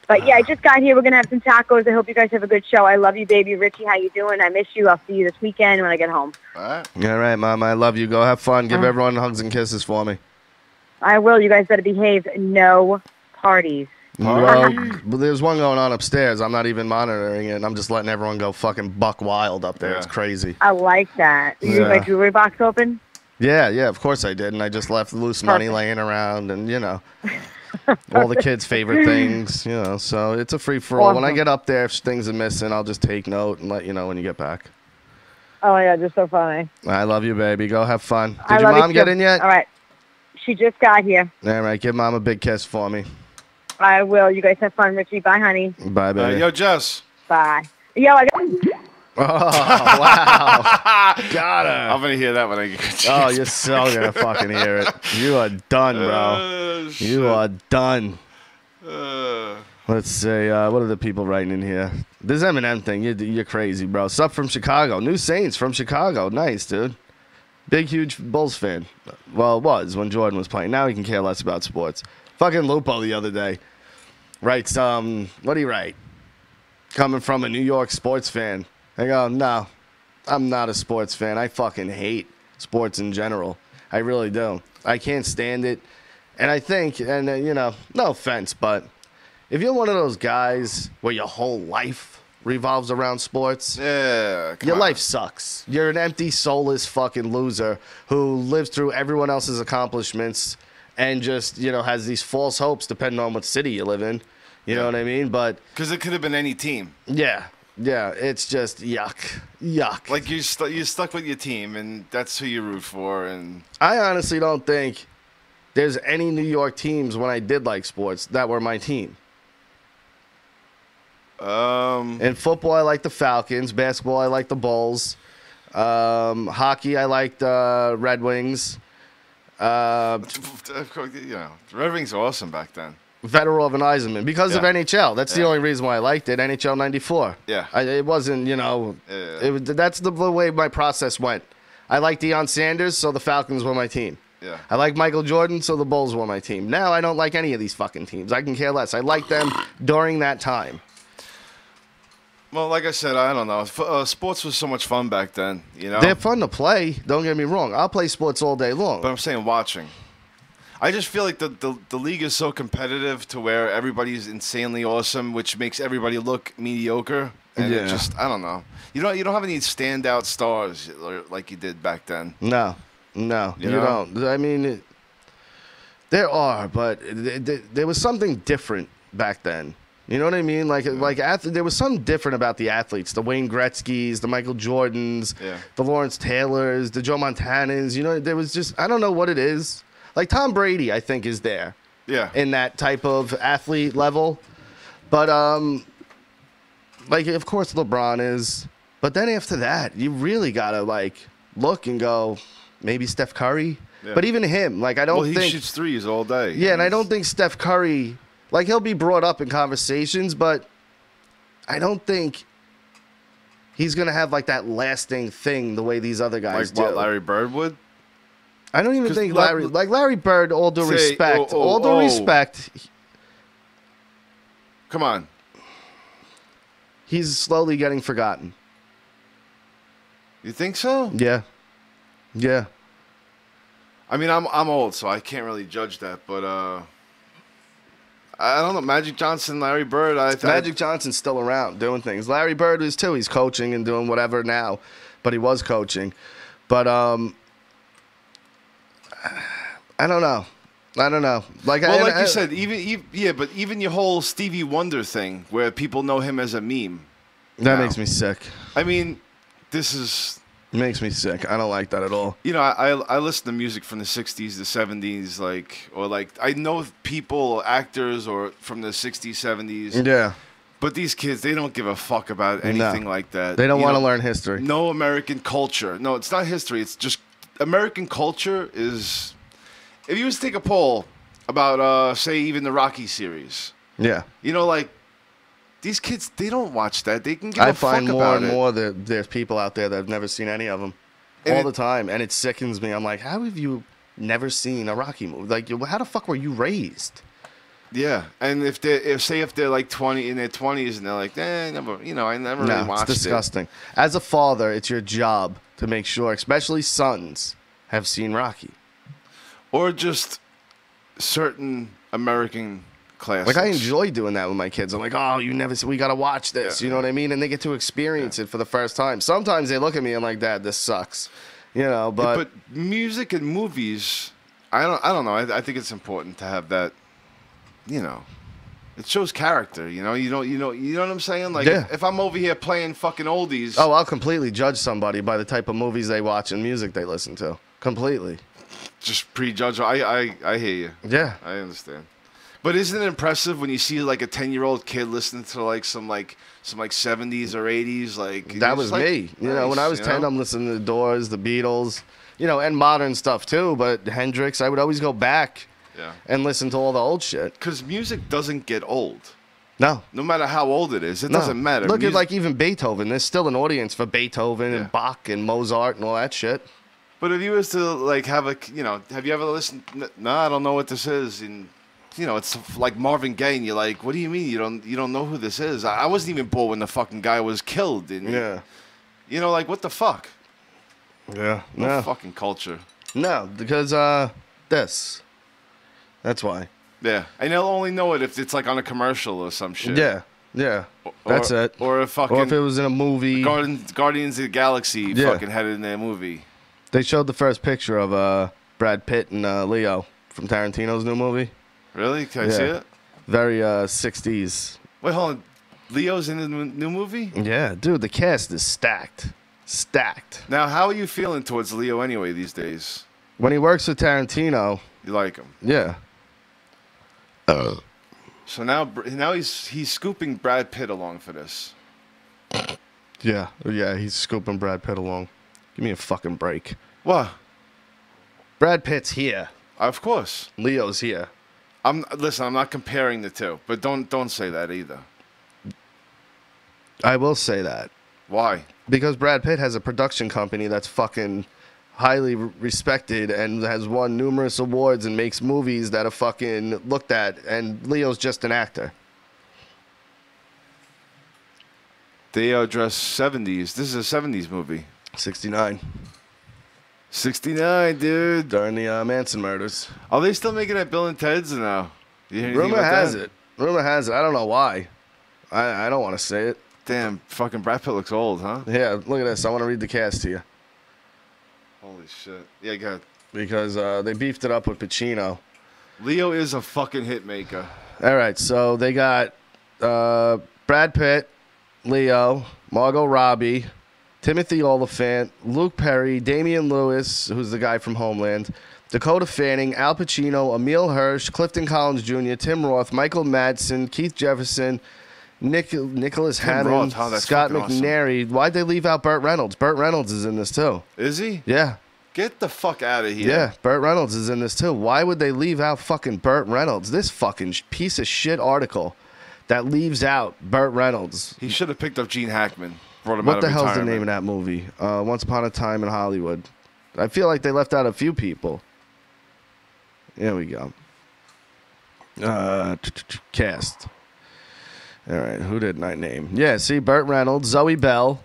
But yeah, I just got here. We're gonna have some tacos. I hope you guys have a good show. I love you, baby. Richie, how you doing? I miss you. I'll see you this weekend when I get home. All right. All right, Mom. I love you. Go have fun. Give everyone hugs and kisses for me. I will. You guys better behave. No parties. Well, there's one going on upstairs. I'm not even monitoring it. I'm just letting everyone go fucking buck wild up there. Yeah. It's crazy. I like that. You leave my jewelry box open? Yeah, of course I did. And I just left loose money laying around and, all the kids' favorite things, So it's a free-for-all. Awesome. When I get up there, if things are missing, I'll just take note and let you know when you get back. Oh, my God. You're so funny. I love you, baby. Go have fun. I Did your love you mom too. get in yet? All right. She just got here. All right. Give Mom a big kiss for me. I will. You guys have fun, Richie. Bye, honey. Bye, baby. Yo, Jess. Bye. Yo, I got... Oh, wow. Got her. I'm going to hear that when I get a chance. Oh, you're so going to fucking hear it. You are done, bro. You are done. Let's see. What are the people writing in here? This Eminem thing, you're crazy, bro. Sup from Chicago. New Saints from Chicago. Nice, dude. Big, huge Bulls fan. Well, it was when Jordan was playing. Now he can care less about sports. Fucking Lupo the other day writes, what do you write? Coming from a New York sports fan. I go, no, I'm not a sports fan. I fucking hate sports in general. I really do. I can't stand it. And I think, and no offense, but if you're one of those guys where your whole life revolves around sports, Yeah. your life sucks. You're an empty, soulless fucking loser who lives through everyone else's accomplishments and just, has these false hopes depending on what city you live in. You know what I mean? But Because it could have been any team. yeah, it's just yuck. Like you're stuck with your team, and that's who you root for. And I honestly don't think there's any New York teams when I did like sports that were my team. In football, I like the Falcons. Basketball, I like the Bulls. Hockey, I liked Red Wings. Red Wings are awesome back then. Fedorov and Eisenman because of Yeah. NHL. That's the only reason why I liked it. NHL '94. Yeah. It wasn't, that's the way my process went. I liked Deion Sanders, so the Falcons were my team. Yeah. I like Michael Jordan, so the Bulls were my team. Now I don't like any of these fucking teams. I can care less. I like them during that time. Well, like I said, I don't know. Sports was so much fun back then, They're fun to play. Don't get me wrong. I'll play sports all day long. But I'm saying watching. I just feel like the league is so competitive to where everybody's insanely awesome, which makes everybody look mediocre. And it just, I don't know. You don't have any standout stars like you did back then. No, you don't. I mean, there are, but there was something different back then. You know what I mean? There was something different about the athletes. The Wayne Gretzky's, the Michael Jordans, the Lawrence Taylors, the Joe Montanas. There was just, I don't know what it is. Like Tom Brady, I think, is there. Yeah. In that type of athlete level. But, of course, LeBron is. But then after that, you really got to, look and go, maybe Steph Curry. Yeah. But even him, I don't think. Well, he shoots threes all day. Yeah, and I don't think Steph Curry, he'll be brought up in conversations, but I don't think he's going to have, that lasting thing the way these other guys do. Like what Larry Bird would? I don't even think Larry Bird, all due respect. Come on. He's slowly getting forgotten. You think so? Yeah. I mean, I'm old, so I can't really judge that, but I don't know. Magic Johnson, Larry Bird. Magic Johnson's still around doing things. Larry Bird is too. He's coaching and doing whatever now, but he was coaching. But I don't know. Like you said, even your whole Stevie Wonder thing, where people know him as a meme. That makes me sick. I mean, this is. It makes me sick. I don't like that at all. I listen to music from the 60s, the 70s, I know people, actors, or from the 60s, 70s. Yeah. But these kids, they don't give a fuck about anything like that. They don't You want to know, learn history. No American culture. No, it's not history. It's just American culture is. If you was to take a poll about, say, even the Rocky series, Yeah. you know, like these kids, they don't watch that. They can give I a fuck find more about and it. more that there's people out there that have never seen any of them And all it- the time, and it sickens me. I'm like, how have you never seen a Rocky movie? Like, how the fuck were you raised? Yeah, and if they're like 20 in their 20s and they're like, never, I never really No, watched it's disgusting. As a father, it's your job to make sure, especially sons, have seen Rocky. Or just certain American classics. Like, I enjoy doing that with my kids. I'm like, oh, you never see, we got to watch this. Yeah. You know what I mean? And they get to experience it for the first time. Sometimes they look at me and like, Dad, this sucks. But music and movies, I don't know. I think it's important to have that. It shows character. You know what I'm saying? Like, Yeah. if I'm over here playing fucking oldies, Oh, I'll completely judge somebody by the type of movies they watch and music they listen to. Completely. just prejudge. I hear you. Yeah. I understand. But isn't it impressive when you see like a 10-year-old kid listening to like some 70s or 80s? Like That it's was like, me. When I was 10, I'm listening to the Doors, the Beatles, and modern stuff too. But Hendrix, I would always go back and listen to all the old shit. Because music doesn't get old. No. No matter how old it is, it No. doesn't matter. Look at like even Beethoven. There's still an audience for Beethoven and Bach and Mozart and all that shit. But if you was to like have have you ever listened? No, I don't know what this is, and it's like Marvin Gaye, and you're like, what do you mean you don't know who this is? I wasn't even born when the fucking guy was killed, and like what the fuck? Yeah, No fucking culture. No, because this. That's why. Yeah, and they'll only know it if it's like on a commercial or some shit. Yeah, that's it. Or if fucking. Or if it was in a movie. Guardians of the Galaxy fucking had it in their movie. They showed the first picture of Brad Pitt and Leo from Tarantino's new movie. Really? Can I see it? Very 60s. Wait, hold on. Leo's in the new movie? Yeah, dude, the cast is stacked. Stacked. Now, how are you feeling towards Leo anyway these days? When he works with Tarantino. You like him? Yeah. So now he's scooping Brad Pitt along for this. Yeah, he's scooping Brad Pitt along. Give me a fucking break. What? Brad Pitt's here. Of course. Leo's here. Listen, I'm not comparing the two, but don't say that either. I will say that. Why? Because Brad Pitt has a production company that's fucking highly respected and has won numerous awards and makes movies that are fucking looked at, and Leo's just an actor. They address 70s. This is a 70s movie. 69. 69, dude. During the Manson murders. Are they still making that Bill and Ted's or no? You hear anything Rumor about has that? it. Rumor has it. I don't know why. I don't want to say it. Damn, fucking Brad Pitt looks old, huh? Yeah, look at this. I want to read the cast to you. Holy shit. Yeah, go ahead. Because they beefed it up with Pacino. Leo is a fucking hit maker. All right, so they got Brad Pitt, Leo, Margot Robbie, Timothy Olyphant, Luke Perry, Damian Lewis, who's the guy from Homeland, Dakota Fanning, Al Pacino, Emil Hirsch, Clifton Collins Jr., Tim Roth, Michael Madsen, Keith Jefferson, Nicholas Hammond, Roth, that's Scott fucking McNary. Why'd they leave out Burt Reynolds? Burt Reynolds is in this too. Is he? Yeah. Get the fuck out of here. Yeah, Burt Reynolds is in this too. Why would they leave out fucking Burt Reynolds? This fucking piece of shit article that leaves out Burt Reynolds. He should have picked up Gene Hackman. Brought him What out the of hell's the retirement. name of that movie? Once Upon a Time in Hollywood. I feel like they left out a few people. There we go. Cast. All right, who didn't I name? Yeah, see, Burt Reynolds, Zoe Bell,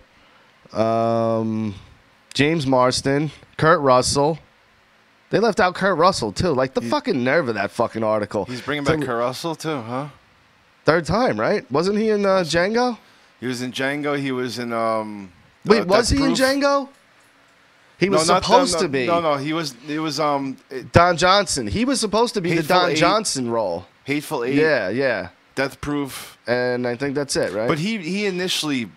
James Marsden, Kurt Russell. They left out Kurt Russell, too. Like, the fucking nerve of that fucking article. He's bringing back Kurt Russell, too, huh? Third time, right? Wasn't he in Django? He was in Django. He was in... Wait, was he in Proof. Django? He was supposed to be. No, he was... It was... Don Johnson. He was supposed to be the Hateful Don Eight. Johnson role. Hateful Eight. Yeah. Death Proof. And I think that's it, right? But he initially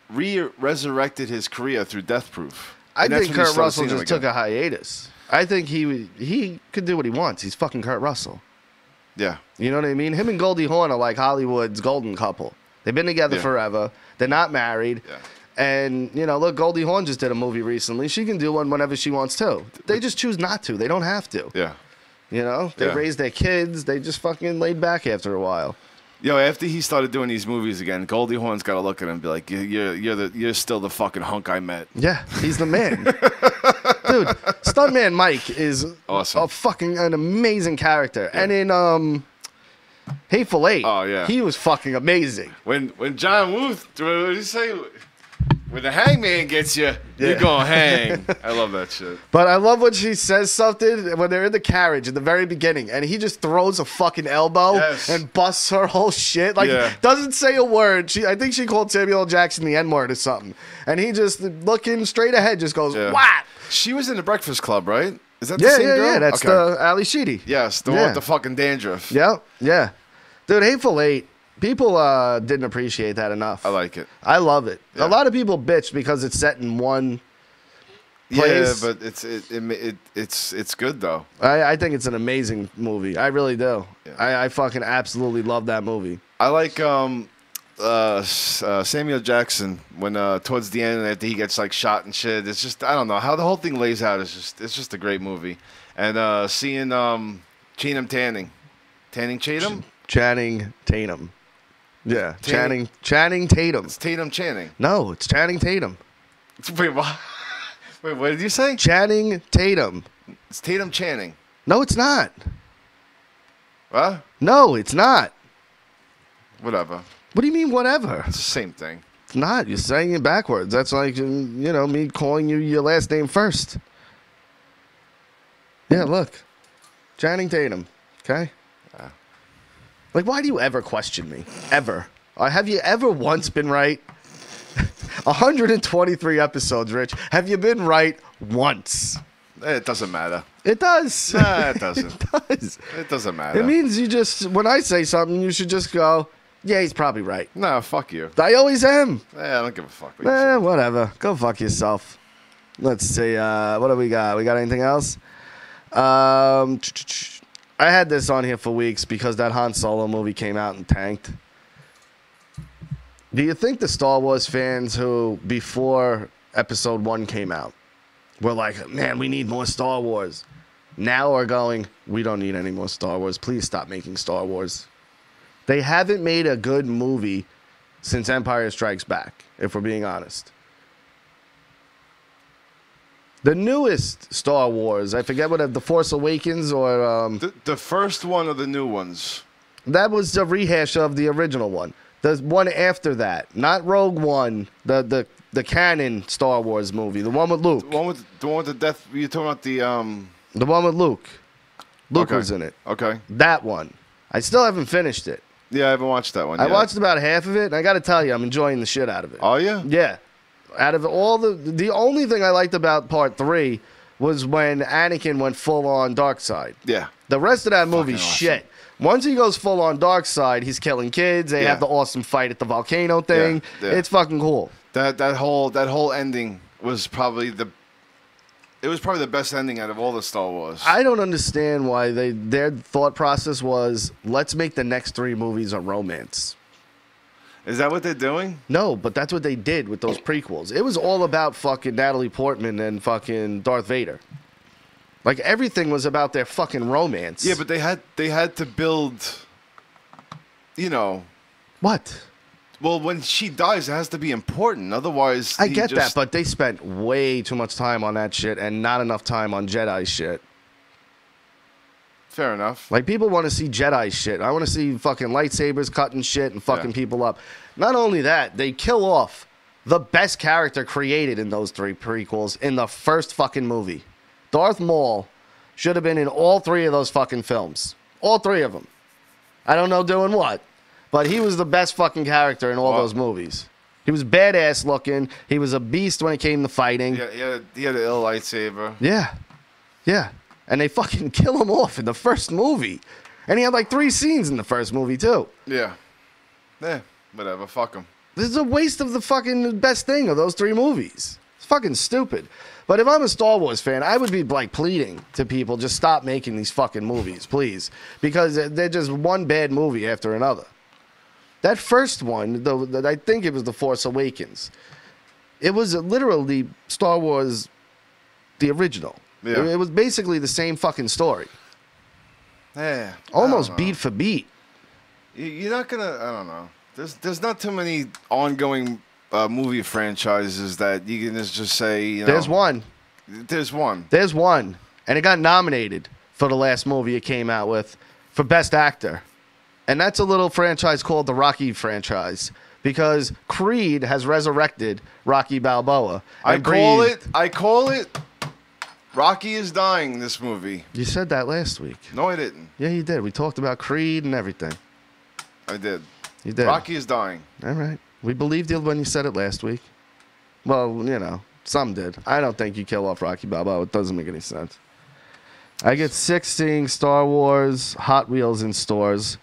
resurrected his career through Death Proof. I And that's think when you Kurt started Russell seeing him just took again. a hiatus. I think he could do what he wants. He's fucking Kurt Russell. Yeah. You know what I mean? Him and Goldie Hawn are like Hollywood's golden couple. They've been together Yeah. forever. They're not married. Yeah. And, you know, look, Goldie Hawn just did a movie recently. She can do one whenever she wants to. They just choose not to. They don't have to. Yeah. You know? They Yeah. raised their kids. They just fucking laid back after a while. Yo, after he started doing these movies again, Goldie Hawn's got to look at him and be like, you're still the fucking hunk I met. Yeah, he's the man. Dude, Stuntman Mike is Awesome. an amazing character. Yeah. And in Hateful Eight, oh, yeah. he was fucking amazing. When John Woo, what did he say? When the hangman gets you, you're going to hang. I love that shit. But I love when she says something when they're in the carriage at the very beginning, and he just throws a fucking elbow and busts her whole shit. Like, doesn't say a word. I think she called Samuel L. Jackson the N-word or something. And he just, looking straight ahead, just goes, whap! She was in the Breakfast Club, right? Is that the same girl? Yeah, that's the Ali Sheedy. Yes, the one with the fucking dandruff. Yeah. Dude, Hateful Eight. People didn't appreciate that enough. I like it. I love it. Yeah. A lot of people bitch because it's set in one place. Yeah, but it's good though. I think it's an amazing movie. I really do. Yeah. I fucking absolutely love that movie. I like Samuel Jackson when towards the end after he gets like shot and shit. It's just I don't know how the whole thing lays out. It's just a great movie. And seeing Channing Tatum. Yeah, Channing Tatum. It's Tatum Channing. No, it's Channing Tatum. Wait, what? Wait, what did you say? Channing Tatum. It's Tatum Channing. No, it's not. What? No, it's not. Whatever. What do you mean, whatever? It's the same thing. It's not. You're saying it backwards. That's like, me calling you your last name first. Yeah, look. Channing Tatum. Okay? Like, why do you ever question me? Ever? Have you ever once been right? 123 episodes, Rich. Have you been right once? It doesn't matter. It does. Nah, it doesn't. It does. It doesn't matter. It means when I say something, you should just go, yeah, he's probably right. No, fuck you. I always am. I don't give a fuck. What Whatever. Go fuck yourself. Let's see. What do we got? We got anything else? I had this on here for weeks because that Han Solo movie came out and tanked. Do you think the Star Wars fans who, before Episode 1 came out, were like, man, we need more Star Wars, now are going, we don't need any more Star Wars. Please stop making Star Wars. They haven't made a good movie since Empire Strikes Back, if we're being honest. The newest Star Wars, I forget what, The Force Awakens or... the first one of the new ones. That was the rehash of the original one. The one after that, not Rogue One, the canon Star Wars movie, the one with Luke. The one with the death. You're talking about the one with Luke. Luke was in it. Okay. That one. I still haven't finished it. Yeah, I haven't watched that one yet. I watched about half of it, and I got to tell you, I'm enjoying the shit out of it. Oh, yeah? Yeah. Out of all the only thing I liked about Part 3 was when Anakin went full on dark side. Yeah. The rest of that movie's Fucking awesome. shit. Once he goes full on dark side, he's killing kids. They have the awesome fight at the volcano thing. Yeah. It's fucking cool. That whole ending was probably the best ending out of all the Star Wars. I don't understand why their thought process was, let's make the next 3 movies a romance. Is that what they're doing? No, but that's what they did with those prequels. It was all about fucking Natalie Portman and fucking Darth Vader. Like, everything was about their fucking romance. Yeah, but they had to build, What? Well, when she dies, it has to be important. Otherwise, I get that, but they spent way too much time on that shit and not enough time on Jedi shit. Fair enough. Like, people want to see Jedi shit. I want to see fucking lightsabers cutting shit and fucking people up. Not only that, they kill off the best character created in those 3 prequels in the first fucking movie. Darth Maul should have been in all 3 of those fucking films. All 3 of them. I don't know doing what, but he was the best fucking character in all those movies. He was badass looking. He was a beast when it came to fighting. Yeah, he had an ill lightsaber. Yeah. And they fucking kill him off in the first movie. And he had like 3 scenes in the first movie, too. Yeah. Whatever. Fuck him. This is a waste of the fucking best thing of those 3 movies. It's fucking stupid. But if I'm a Star Wars fan, I would be like pleading to people, just stop making these fucking movies, please. Because they're just one bad movie after another. That first one, though, I think it was The Force Awakens. It was literally Star Wars, the original. Yeah. It was basically the same fucking story. Yeah. Almost beat for beat. You're not gonna. I don't know. There's not too many ongoing movie franchises that you can just say. You know, There's one. There's one. There's one. And it got nominated for the last movie it came out with for Best Actor. And that's a little franchise called the Rocky franchise. Because Creed has resurrected Rocky Balboa. I call it. Rocky is dying in this movie. You said that last week. No, I didn't. Yeah, you did. We talked about Creed and everything. I did. You did. Rocky is dying. All right. We believed you when you said it last week. Well, you know, some did. I don't think you kill off Rocky Balboa. It doesn't make any sense. I get sick seeing Star Wars Hot Wheels in stores.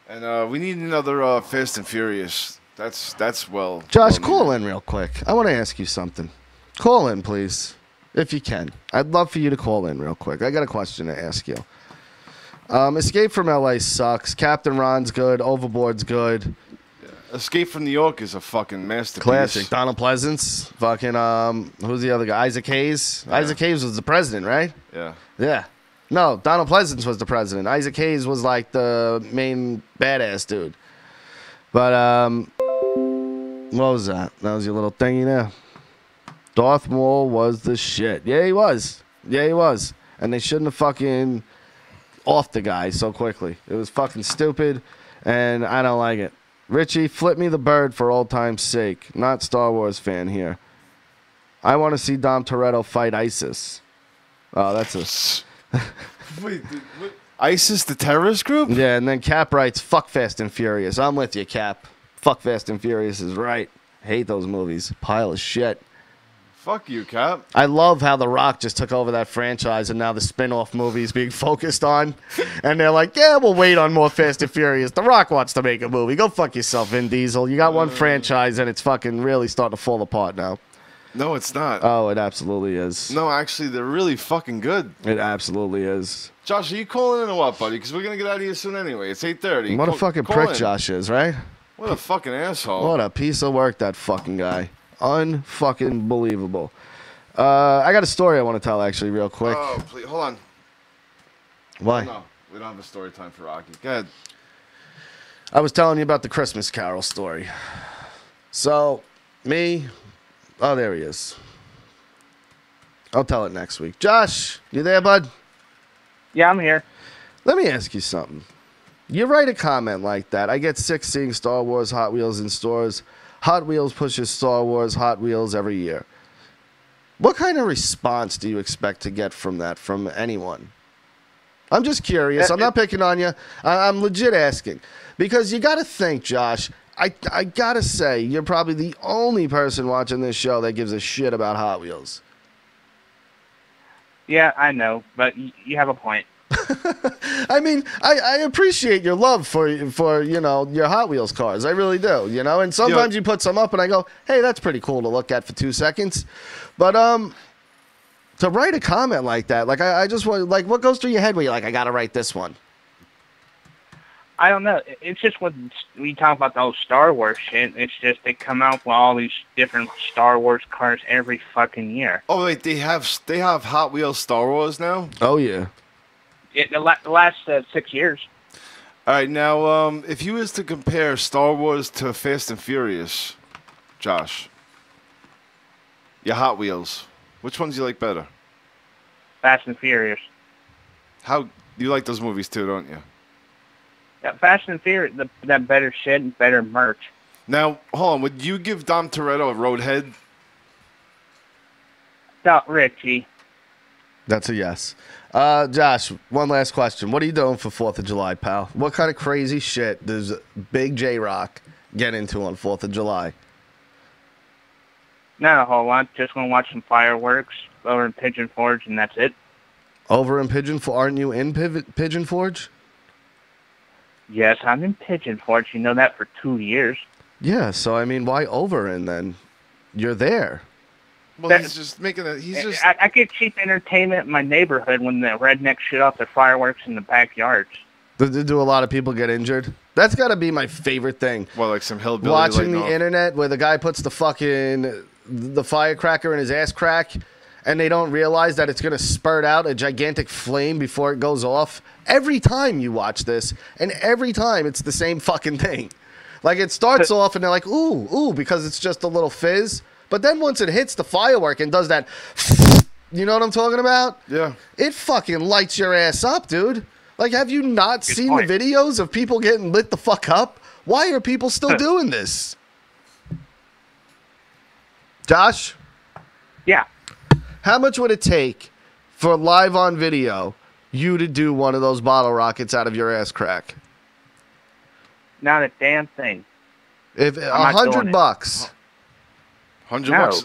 And we need another Fast and Furious. That's well. Josh, well call in real quick. I want to ask you something. Call in, please, if you can. I'd love for you to call in real quick. I got a question to ask you. Escape from LA sucks. Captain Ron's good. Overboard's good. Escape from New York is a fucking masterpiece. Classic. Donald Pleasance. Fucking, who's the other guy? Isaac Hayes. Yeah. Isaac Hayes was the president, right? Yeah. Yeah. No, Donald Pleasance was the president. Isaac Hayes was like the main badass dude. But, what was that? That was your little thingy there. Darth Maul was the shit. Yeah, he was. Yeah, he was. And they shouldn't have fucking off the guy so quickly. It was fucking stupid, and I don't like it. Richie, flip me the bird for old time's sake. Not Star Wars fan here. I want to see Dom Toretto fight ISIS. Oh, that's a... Wait, what? ISIS, the terrorist group? Yeah, and then Cap writes, fuck Fast and Furious. I'm with you, Cap. Fuck Fast and Furious is right. Hate those movies. Pile of shit. Fuck you, Cap. I love how The Rock just took over that franchise and now the spin-off movie is being focused on. And they're like, yeah, we'll wait on more Fast and Furious. The Rock wants to make a movie. Go fuck yourself, Vin Diesel. You got one franchise and it's fucking really starting to fall apart now. No, it's not. Oh, it absolutely is. No, actually, they're really fucking good. It absolutely is. Josh, are you calling in or what, buddy? Because we're going to get out of here soon anyway. It's 8:30. What a fucking prick Josh is, right? What a fucking asshole. What a piece of work, that fucking guy. Unfucking believable. I got a story I want to tell, actually, real quick. Oh, please. Hold on. Why? No, we don't have a story time for Rocky. Go ahead. I was telling you about the Christmas Carol story. So, me... Oh, there he is. I'll tell it next week. Josh, you there, bud? Yeah, I'm here. Let me ask you something. You write a comment like that. I get sick seeing Star Wars Hot Wheels in stores. Hot Wheels pushes Star Wars Hot Wheels every year. What kind of response do you expect to get from that from anyone? I'm just curious. I'm not picking on you. I'm legit asking. Because you got to think, Josh, I got to say, you're probably the only person watching this show that gives a shit about Hot Wheels. Yeah, I know, but you have a point. I mean, I appreciate your love for you know, your Hot Wheels cars. I really do, you know. And sometimes you put some up and I go, hey, that's pretty cool to look at for 2 seconds. But to write a comment like that, like I just want, like, what goes through your head when you're like, I got to write this one? I don't know. It's just when we talk about the whole Star Wars shit, it's just they come out with all these different Star Wars cars every fucking year. Oh, wait, they have Hot Wheels Star Wars now? Oh, yeah. The last 6 years. All right, now, if you was to compare Star Wars to Fast and Furious, Josh, your Hot Wheels, which ones do you like better? Fast and Furious. How you like those movies too, don't you? Yeah, Fast and Furious, that better shit and better merch. Now, hold on, would you give Dom Toretto a roadhead? No, Richie. That's a yes. Josh, one last question. What are you doing for 4th of July, pal? What kind of crazy shit does Big J-Rock get into on 4th of July? Not a whole lot. Just going to watch some fireworks over in Pigeon Forge, and that's it. Over in Pigeon Forge? Aren't you in Pigeon Forge? Yes, I'm in Pigeon Forge. You know that for 2 years. Yeah, so, I mean, why over in then? You're there. Well, he's just making it. He's just. I get cheap entertainment in my neighborhood when the rednecks shoot off their fireworks in the backyards. Do a lot of people get injured? That's got to be my favorite thing. Well, like some hillbilly watching the lighting off. internet where the guy puts the firecracker in his ass crack, and they don't realize that it's going to spurt out a gigantic flame before it goes off. Every time you watch this, and every time it's the same fucking thing. Like, it starts off and they're like, ooh, because it's just a little fizz. But then once it hits the firework and does that, you know what I'm talking about? Yeah. It fucking lights your ass up, dude. Like, have you not seen the videos of people getting lit the fuck up? Why are people still doing this? Josh? Yeah. How much would it take for live on video you to do one of those bottle rockets out of your ass crack? Not a damn thing. If $100. $100 bucks.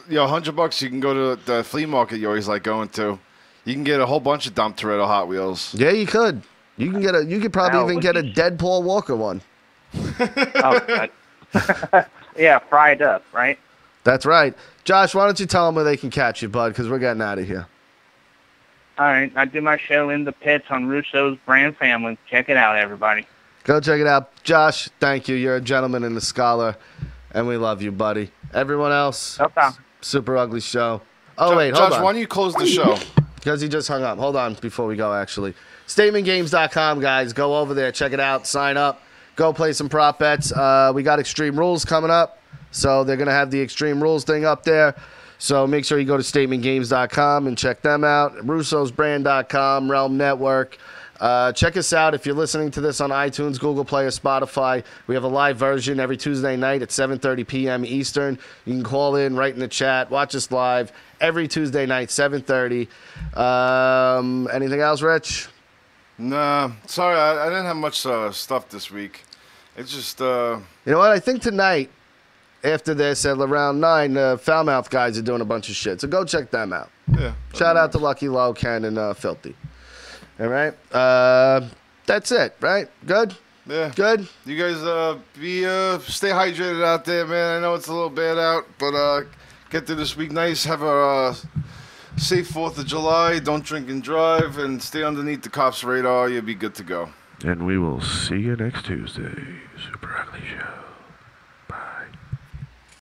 Yo, $100 you can go to the flea market you always like going to. You can get a whole bunch of Dump Toretto Hot Wheels. Yeah, you could. You could probably even get a dead Paul Walker one. Oh, yeah, fried up, right? That's right. Josh, why don't you tell them where they can catch you, bud, because we're getting out of here. All right, I do my show in the pits on Russo's Brand Family. Check it out, everybody. Go check it out. Josh, thank you. You're a gentleman and a scholar, and we love you, buddy. Everyone else, Super Ugly Show. Oh, wait, hold on. Josh, why don't you close the show? Because he just hung up. Hold on before we go, actually. StatementGames.com, guys. Go over there. Check it out. Sign up. Go play some prop bets. We got Extreme Rules coming up, so they're going to have the Extreme Rules thing up there. So make sure you go to StatementGames.com and check them out. Russo'sBrand.com, Realm Network. Check us out if you're listening to this on iTunes, Google Play, or Spotify. We have a live version every Tuesday night at 7:30 p.m. Eastern. You can call in, write in the chat, watch us live every Tuesday night, 7:30. Anything else, Rich? Nah, sorry, I didn't have much stuff this week. It's just... You know what? I think tonight, after this, at around 9, the Foulmouth guys are doing a bunch of shit. So go check them out. Yeah. Shout out to Lucky Low, Ken, and Filthy. All right. That's it, right? Good? Yeah. Good? You guys stay hydrated out there, man. I know it's a little bad out, but get through this week nice. Have a safe 4th of July. Don't drink and drive, and stay underneath the cops' radar. You'll be good to go. And we will see you next Tuesday. Super Ugly Show.